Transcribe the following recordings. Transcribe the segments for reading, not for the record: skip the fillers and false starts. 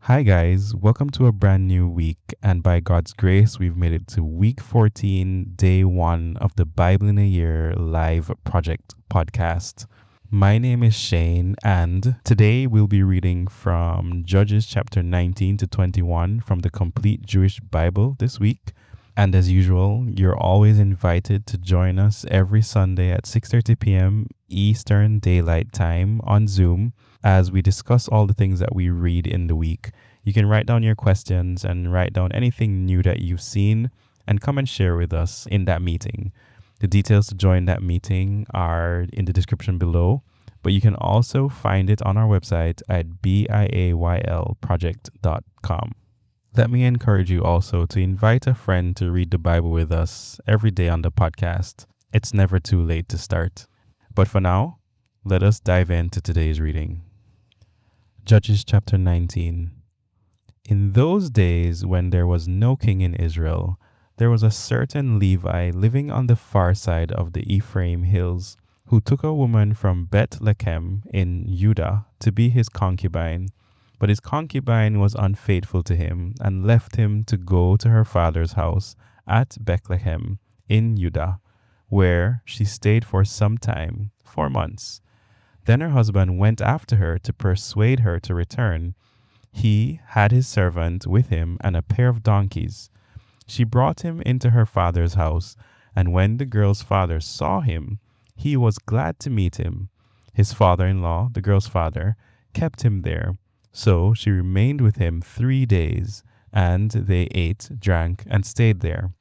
Hi, guys. Welcome to a brand new week. And by God's grace, we've made it to week 14, day one of the Bible in a Year live project podcast. My name is Shane, and today we'll be reading from Judges chapter 19 to 21 from the Complete Jewish Bible this week. And as usual, you're always invited to join us every Sunday at 6:30 p.m. Eastern Daylight Time on Zoom as we discuss all the things that we read in the week. You can write down your questions and write down anything new that you've seen and come and share with us in that meeting. The details to join that meeting are in the description below, but you can also find it on our website at biaylproject.com. Let me encourage you also to invite a friend to read the Bible with us every day on the podcast. It's never too late to start. But for now, let us dive into today's reading. Judges chapter 19. In those days when there was no king in Israel, there was a certain Levi living on the far side of the Ephraim hills, who took a woman from Bethlehem in Judah to be his concubine. But his concubine was unfaithful to him and left him to go to her father's house at Bethlehem in Judah, where she stayed for some time, 4 months. Then her husband went after her to persuade her to return. He had his servant with him and a pair of donkeys. She brought him into her father's house, and when the girl's father saw him, he was glad to meet him. His father-in-law, the girl's father, kept him there. So she remained with him 3 days, and they ate, drank, and stayed there.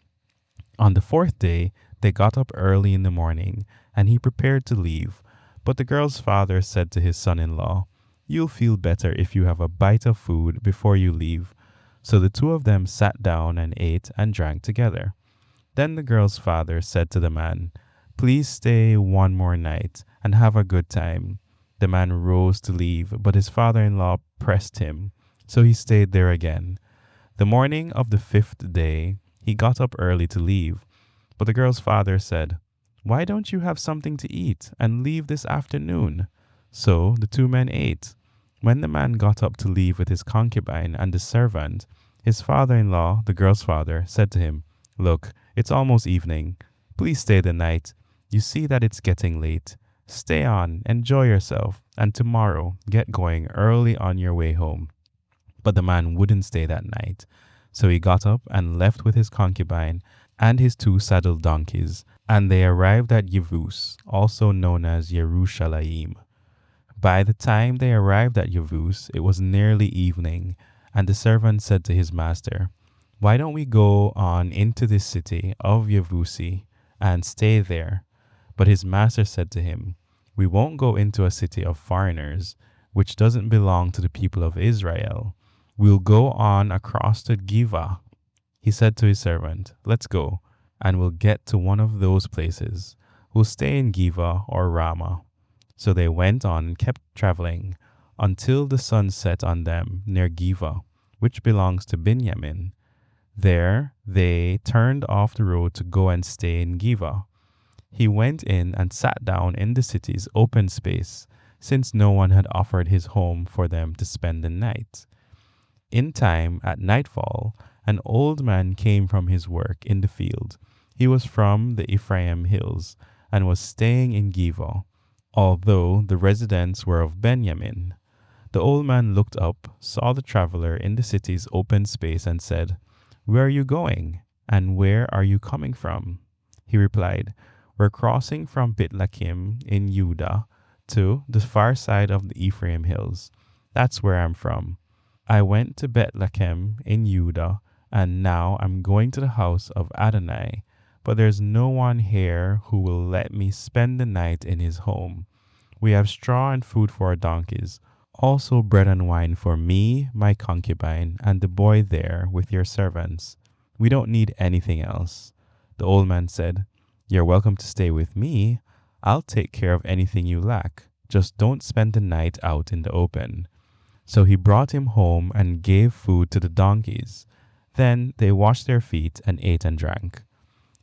On the 4th day, they got up early in the morning, and he prepared to leave. But the girl's father said to his son-in-law, "You'll feel better if you have a bite of food before you leave." So the two of them sat down and ate and drank together. Then the girl's father said to the man, "Please stay one more night and have a good time." The man rose to leave, but his father-in-law pressed him, so he stayed there again. The morning of the 5th day, he got up early to leave. But the girl's father said, "Why don't you have something to eat and leave this afternoon?" So the two men ate. When the man got up to leave with his concubine and the servant, his father-in-law, the girl's father, said to him, "Look, it's almost evening. Please stay the night. You see that it's getting late. Stay on, enjoy yourself, and tomorrow get going early on your way home." But the man wouldn't stay that night. So he got up and left with his concubine and his 2 saddled donkeys, and they arrived at Yevus, also known as Yerushalayim. By the time they arrived at Yevus, it was nearly evening, and the servant said to his master, "Why don't we go on into this city of Yevusi and stay there?" But his master said to him, "We won't go into a city of foreigners, which doesn't belong to the people of Israel. We'll go on across to Giva." He said to his servant, "Let's go, and we'll get to one of those places. We'll stay in Giva or Ramah." So they went on and kept traveling until the sun set on them near Giva, which belongs to Benjamin. There they turned off the road to go and stay in Giva. He went in and sat down in the city's open space, since no one had offered his home for them to spend the night. In time, at nightfall, an old man came from his work in the field. He was from the Ephraim hills and was staying in Giva, although the residents were of Benjamin. The old man looked up, saw the traveler in the city's open space, and said, "Where are you going, and where are you coming from?" He replied, "We're crossing from Bethlehem in Judah to the far side of the Ephraim hills. That's where I'm from. I went to Bethlehem in Judah, and now I'm going to the house of Adonai, but there's no one here who will let me spend the night in his home. We have straw and food for our donkeys, also bread and wine for me, my concubine, and the boy there with your servants. We don't need anything else." The old man said, "You're welcome to stay with me. I'll take care of anything you lack. Just don't spend the night out in the open." So he brought him home and gave food to the donkeys. Then they washed their feet and ate and drank.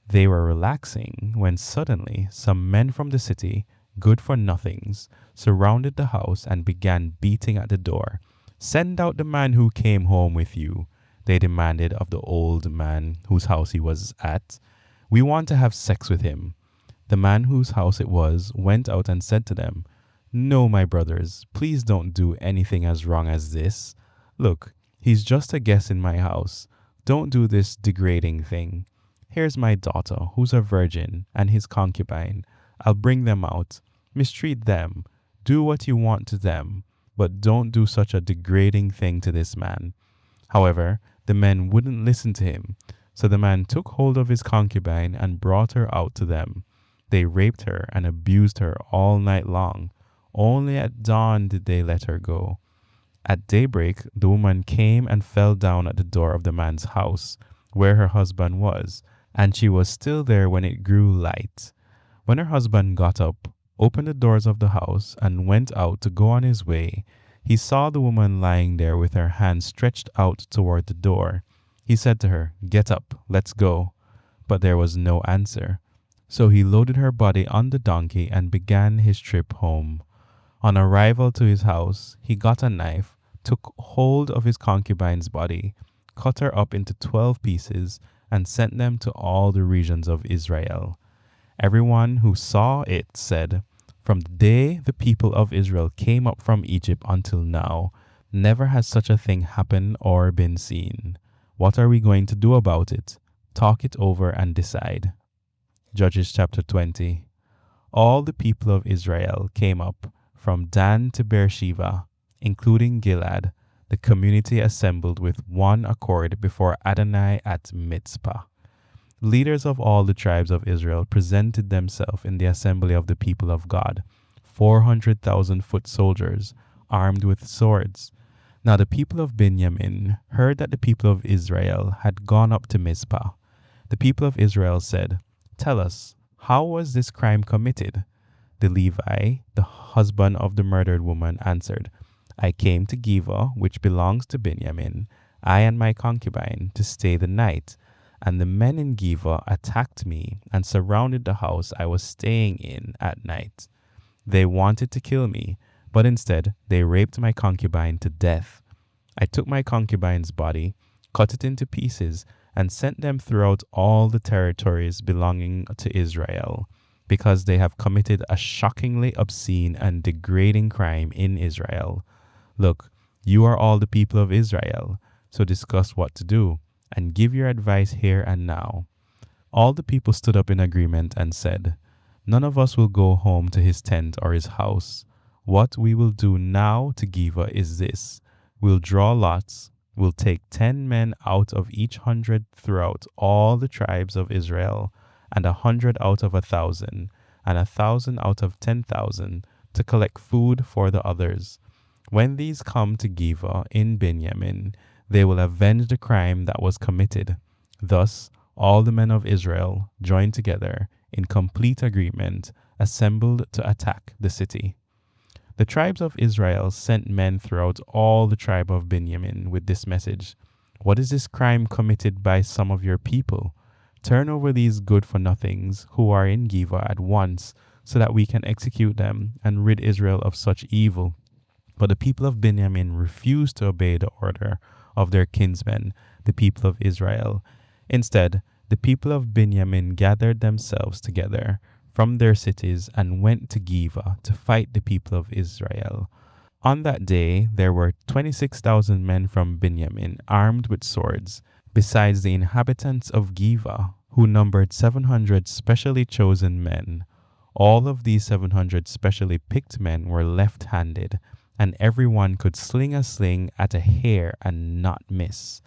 They were relaxing when suddenly some men from the city, good-for-nothings, surrounded the house and began beating at the door. Send out the man who came home with you, they demanded of the old man whose house he was at. We want to have sex with him. The man whose house it was went out and said to them, No, my brothers, please don't do anything as wrong as this. Look, he's just a guest in my house. Don't do this degrading thing. Here's my daughter, who's a virgin, and his concubine. I'll bring them out. Mistreat them. Do what you want to them, but don't do such a degrading thing to this man. However, the men wouldn't listen to him. So the man took hold of his concubine and brought her out to them. They raped her and abused her all night long. Only at dawn did they let her go. At daybreak, the woman came and fell down at the door of the man's house, where her husband was, and she was still there when it grew light. When her husband got up, opened the doors of the house, and went out to go on his way, he saw the woman lying there with her hand stretched out toward the door. He said to her, Get up, let's go. But there was no answer. So he loaded her body on the donkey and began his trip home. On arrival to his house, he got a knife, took hold of his concubine's body, cut her up into 12 pieces, and sent them to all the regions of Israel. Everyone who saw it said, From the day the people of Israel came up from Egypt until now, never has such a thing happened or been seen. What are we going to do about it? Talk it over and decide. Judges chapter 20. All the people of Israel came up from Dan to Beersheba, including Gilad. The community assembled with one accord before Adonai at Mitzpah. Leaders of all the tribes of Israel presented themselves in the assembly of the people of God, 400,000 foot soldiers, armed with swords. Now the people of Benjamin heard that the people of Israel had gone up to Mizpah. The people of Israel said, Tell us, how was this crime committed? The Levi, the husband of the murdered woman, answered, I came to Giva, which belongs to Benjamin, I and my concubine, to stay the night. And the men in Giva attacked me and surrounded the house I was staying in at night. They wanted to kill me, but instead they raped my concubine to death. I took my concubine's body, cut it into pieces, and sent them throughout all the territories belonging to Israel, because they have committed a shockingly obscene and degrading crime in Israel. Look, you are all the people of Israel, so discuss what to do, and give your advice here and now. All the people stood up in agreement and said, None of us will go home to his tent or his house. What we will do now to Giva is this. We'll draw lots. We'll take 10 men out of each 100 throughout all the tribes of Israel, and 100 out of 1,000, and 1,000 out of 10,000, to collect food for the others. When these come to Giva in Benjamin, they will avenge the crime that was committed. Thus, all the men of Israel joined together in complete agreement, assembled to attack the city. The tribes of Israel sent men throughout all the tribe of Benjamin with this message: What is this crime committed by some of your people? Turn over these good-for-nothings who are in Giva at once, so that we can execute them and rid Israel of such evil. But the people of Benjamin refused to obey the order of their kinsmen, the people of Israel. Instead, the people of Benjamin gathered themselves together from their cities and went to Giva to fight the people of Israel. On that day, there were 26,000 men from Benjamin armed with swords, besides the inhabitants of Giva, who numbered 700 specially chosen men. All of these 700 specially picked men were left-handed, and everyone could sling a sling at a hair and not miss.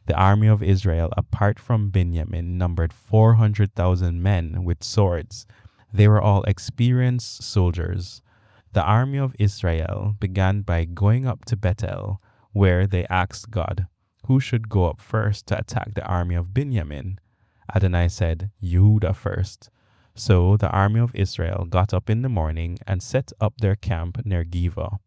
The army of Israel, apart from Benjamin, numbered 400,000 men with swords. They were all experienced soldiers. The army of Israel began by going up to Bethel, where they asked God, who should go up first to attack the army of Benjamin? Adonai said, Yehudah first. So the army of Israel got up in the morning and set up their camp near Giva.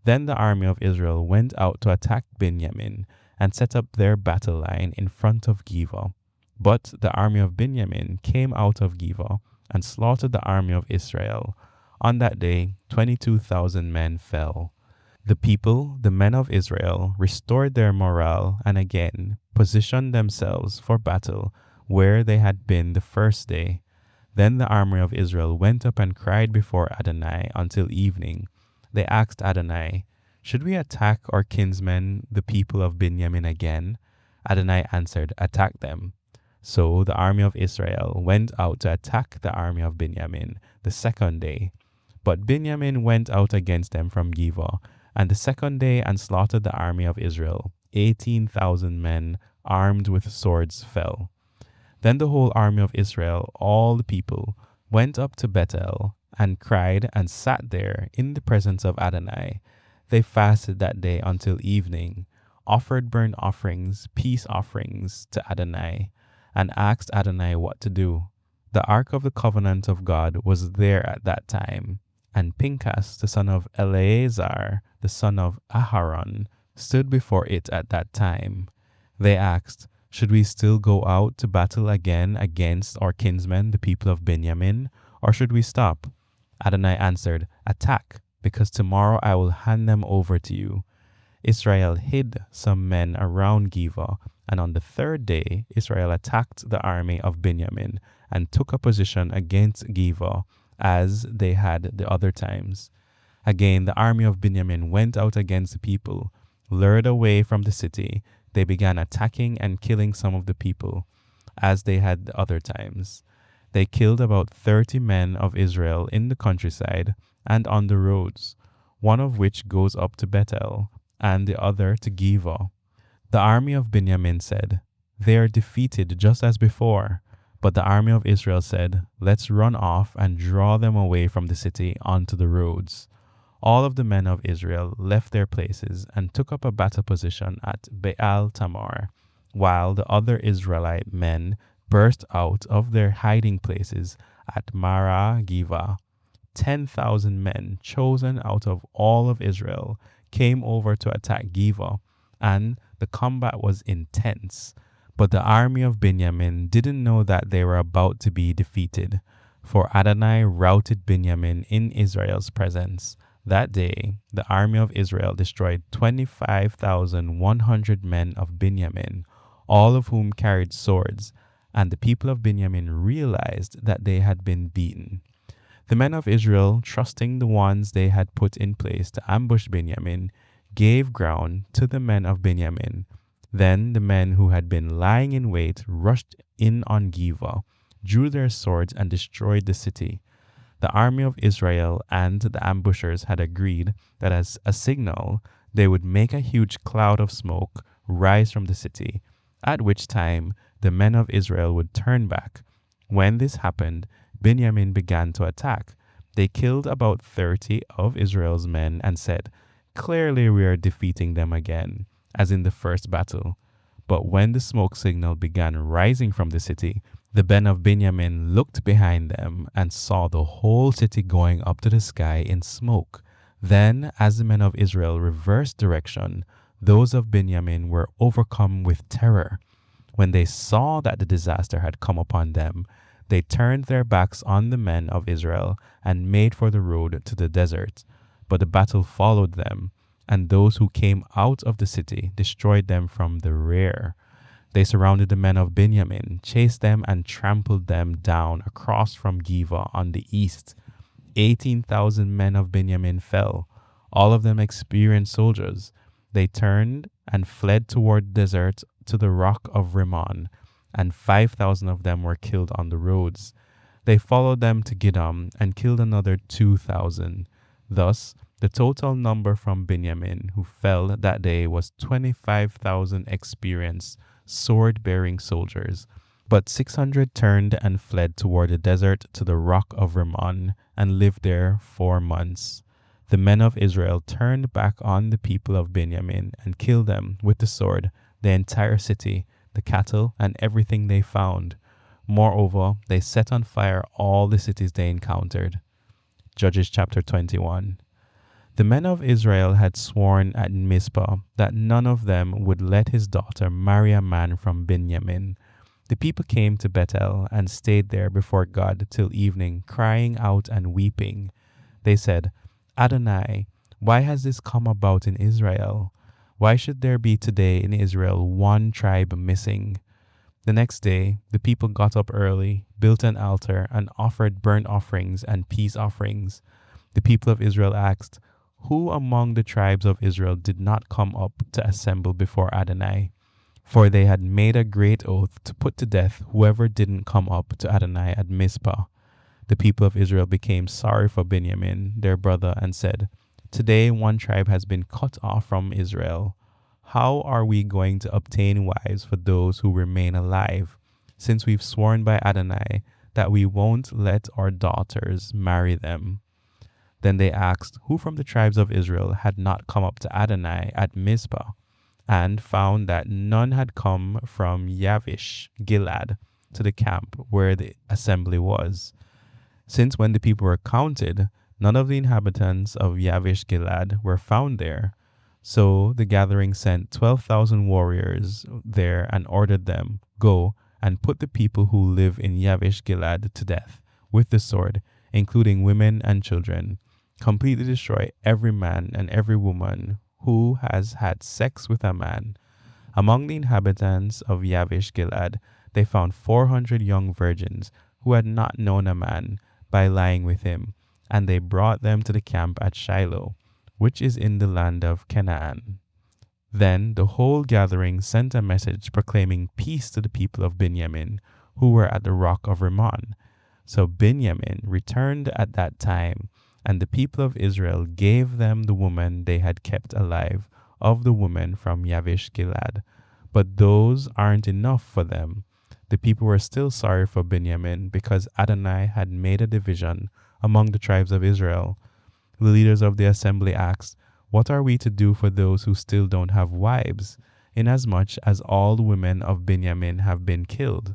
Then the army of Israel went out to attack Benjamin and set up their battle line in front of Giva. But the army of Benjamin came out of Giva and slaughtered the army of Israel. On that day, 22,000 men fell. The people, the men of Israel, restored their morale and again positioned themselves for battle where they had been the first day. Then the army of Israel went up and cried before Adonai until evening. They asked Adonai, "Should we attack our kinsmen, the people of Benjamin, again?" Adonai answered, "Attack them." So the army of Israel went out to attack the army of Benjamin the second day. But Benjamin went out against them from Givah, and the second day and slaughtered the army of Israel. 18,000 men armed with swords fell. Then the whole army of Israel, all the people, went up to Bethel and cried and sat there in the presence of Adonai. They fasted that day until evening, offered burnt offerings, peace offerings to Adonai, and asked Adonai what to do. The ark of the covenant of God was there at that time, and Pinchas, the son of Eleazar, the son of Aharon, stood before it at that time. They asked, "Should we still go out to battle again against our kinsmen, the people of Benjamin, or should we stop?" Adonai answered, "Attack, because tomorrow I will hand them over to you." Israel hid some men around Givah, and on the third day Israel attacked the army of Benjamin and took a position against Givah as they had the other times. Again the army of Benjamin went out against the people. Lured away from the city, they began attacking and killing some of the people, as they had the other times. They killed about 30 men of Israel in the countryside and on the roads, one of which goes up to Bethel, and the other to Givah. The army of Benjamin said, "They are defeated just as before." But the army of Israel said, "Let's run off and draw them away from the city onto the roads." All of the men of Israel left their places and took up a battle position at Baal Tamar, while the other Israelite men burst out of their hiding places at Marah Givah. 10,000 men chosen out of all of Israel came over to attack Givah, and the combat was intense. But the army of Benjamin didn't know that they were about to be defeated, for Adonai routed Benjamin in Israel's presence. That day, the army of Israel destroyed 25,100 men of Benjamin, all of whom carried swords, and the people of Benjamin realized that they had been beaten. The men of Israel, trusting the ones they had put in place to ambush Benjamin, gave ground to the men of Benjamin. Then the men who had been lying in wait rushed in on Givah, drew their swords, and destroyed the city. The army of Israel and the ambushers had agreed that as a signal, they would make a huge cloud of smoke rise from the city, at which time the men of Israel would turn back. When this happened, Benjamin began to attack. They killed about 30 of Israel's men and said, "Clearly we are defeating them again, as in the first battle." But when the smoke signal began rising from the city, the men of Benjamin looked behind them and saw the whole city going up to the sky in smoke. Then, as the men of Israel reversed direction, those of Benjamin were overcome with terror. When they saw that the disaster had come upon them, they turned their backs on the men of Israel and made for the road to the desert. But the battle followed them, and those who came out of the city destroyed them from the rear. They surrounded the men of Benjamin, chased them, and trampled them down across from Givah on the east. 18,000 men of Benjamin fell, all of them experienced soldiers. They turned and fled toward the desert to the rock of Rimmon, and 5,000 of them were killed on the roads. They followed them to Gidom and killed another 2,000. Thus, the total number from Benjamin who fell that day was 25,000 experienced sword-bearing soldiers. But 600 turned and fled toward the desert to the rock of Rimmon and lived there 4 months. The men of Israel turned back on the people of Benjamin and killed them with the sword, the entire city, the cattle, and everything they found. Moreover, they set on fire all the cities they encountered. Judges chapter 21. The men of Israel had sworn at Mizpah that none of them would let his daughter marry a man from Benjamin. The people came to Bethel and stayed there before God till evening, crying out and weeping. They said, "Adonai, Why has this come about in Israel? Why should there be today in Israel one tribe missing? The next day, the people got up early, built an altar, and offered burnt offerings and peace offerings. The people of Israel asked, "Who among the tribes of Israel did not come up to assemble before Adonai?" For they had made a great oath to put to death whoever didn't come up to Adonai at Mizpah. The people of Israel became sorry for Benjamin, their brother, and said, "Today one tribe has been cut off from Israel. How are we going to obtain wives for those who remain alive, since we've sworn by Adonai that we won't let our daughters marry them?" Then they asked who from the tribes of Israel had not come up to Adonai at Mizpah, and found that none had come from Yavish, Gilead, to the camp where the assembly was. Since when the people were counted, none of the inhabitants of Yavish Gilead were found there. So the gathering sent 12,000 warriors there and ordered them, "Go and put the people who live in Yavish Gilead to death with the sword, including women and children. Completely destroy every man and every woman who has had sex with a man." Among the inhabitants of Yavish Gilead, they found 400 young virgins who had not known a man by lying with him, and they brought them to the camp at Shiloh, which is in the land of Canaan. Then the whole gathering sent a message proclaiming peace to the people of Benjamin, who were at the rock of Rimmon. So Benjamin returned at that time, and the people of Israel gave them the woman they had kept alive of the woman from Yavish Gilead. But those aren't enough for them. The people were still sorry for Benjamin because Adonai had made a division among the tribes of Israel. The leaders of the assembly asked, "What are we to do for those who still don't have wives, inasmuch as all the women of Benjamin have been killed?"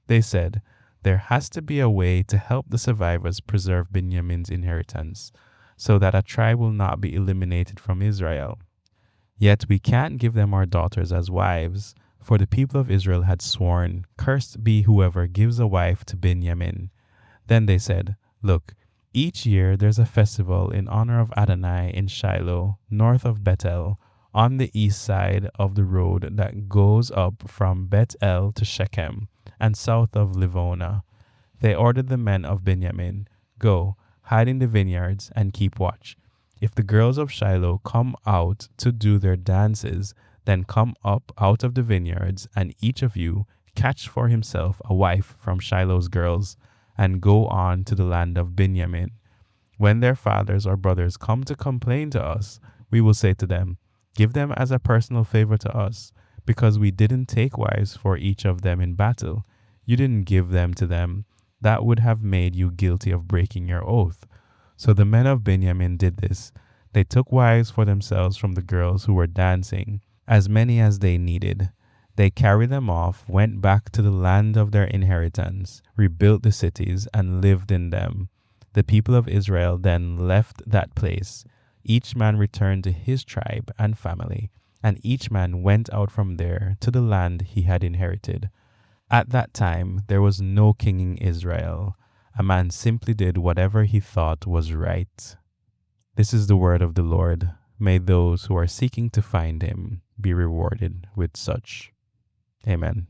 They said, "There has to be a way to help the survivors preserve Benjamin's inheritance, so that a tribe will not be eliminated from Israel. Yet we can't give them our daughters as wives, for the people of Israel had sworn, 'Cursed be whoever gives a wife to Benjamin.'" Then they said, "Look, each year there's a festival in honor of Adonai in Shiloh, north of Bethel, on the east side of the road that goes up from Bethel to Shechem, and south of Livonah." They ordered the men of Benjamin, "Go, hide in the vineyards, and keep watch. If the girls of Shiloh come out to do their dances, then come up out of the vineyards, and each of you catch for himself a wife from Shiloh's girls, and go on to the land of Benjamin. When their fathers or brothers come to complain to us, we will say to them, 'Give them as a personal favor to us, because we didn't take wives for each of them in battle. You didn't give them to them. That would have made you guilty of breaking your oath.'" So the men of Benjamin did this. They took wives for themselves from the girls who were dancing, as many as they needed. They carried them off, went back to the land of their inheritance, rebuilt the cities, and lived in them. The people of Israel then left that place. Each man returned to his tribe and family, and each man went out from there to the land he had inherited. At that time, there was no king in Israel. A man simply did whatever he thought was right. This is the word of the Lord. May those who are seeking to find him be rewarded with such. Amen.